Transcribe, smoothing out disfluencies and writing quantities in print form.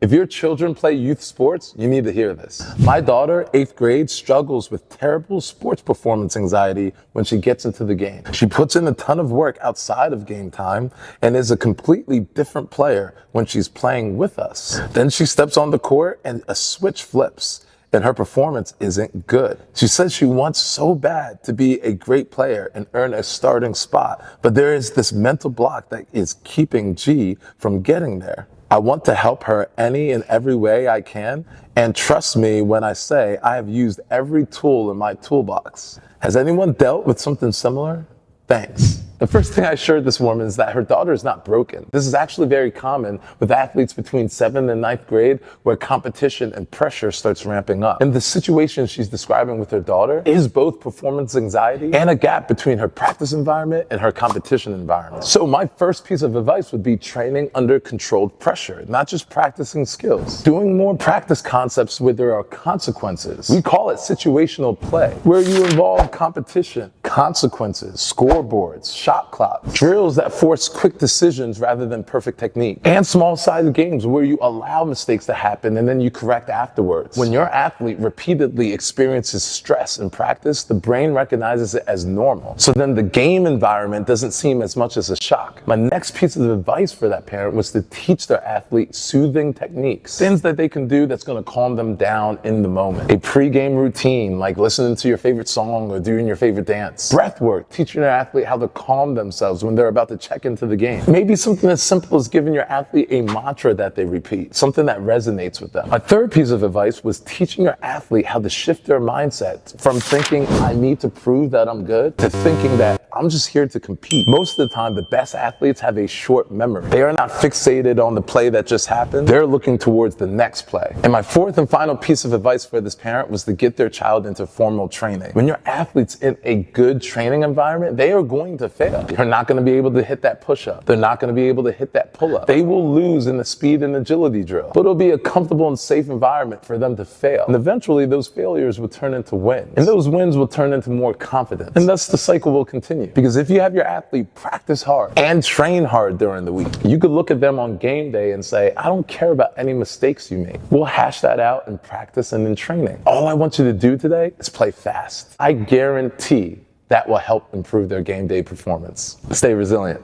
If your children play youth sports, you need to hear this. My daughter, 8th grade, struggles with terrible sports performance anxiety when she gets into the game. She puts in a ton of work outside of game time and is a completely different player when she's playing with us. Then she steps on the court and a switch flips, and her performance isn't good. She says she wants so bad to be a great player and earn a starting spot, but there is this mental block that is keeping G from getting there. I want to help her any and every way I can, and trust me when I say I have used every tool in my toolbox. Has anyone dealt with something similar? Thanks. The first thing I assured this woman is that her daughter is not broken. This is actually very common with athletes between 7th and 9th grade where competition and pressure starts ramping up. And the situation she's describing with her daughter is both performance anxiety and a gap between her practice environment and her competition environment. So my first piece of advice would be training under controlled pressure, not just practicing skills. Doing more practice concepts where there are consequences. We call it situational play, where you involve competition, consequences, scoreboards, shot clock, drills that force quick decisions rather than perfect technique, and small-sided games where you allow mistakes to happen and then you correct afterwards. When your athlete repeatedly experiences stress in practice, the brain recognizes it as normal. So then the game environment doesn't seem as much as a shock. My next piece of advice for that parent was to teach their athlete soothing techniques, things that they can do that's going to calm them down in the moment. A pre-game routine, like listening to your favorite song or doing your favorite dance. Breath work, teaching their athlete how to calm themselves when they're about to check into the game. Maybe something as simple as giving your athlete a mantra that they repeat, something that resonates with them. My third piece of advice was teaching your athlete how to shift their mindset from thinking, I need to prove that I'm good, to thinking that I'm just here to compete. Most of the time, the best athletes have a short memory. They are not fixated on the play that just happened. They're looking towards the next play. And my fourth and final piece of advice for this parent was to get their child into formal training. When your athlete's in a good training environment, they are going to fail. They're not going to be able to hit that push-up. They're not going to be able to hit that pull-up. They will lose in the speed and agility drill, but it'll be a comfortable and safe environment for them to fail. And eventually those failures will turn into wins, and those wins will turn into more confidence. And thus the cycle will continue. Because if you have your athlete practice hard and train hard during the week, you could look at them on game day and say, I don't care about any mistakes you make. We'll hash that out in practice and in training. All I want you to do today is play fast. I guarantee that will help improve their game day performance. Stay resilient.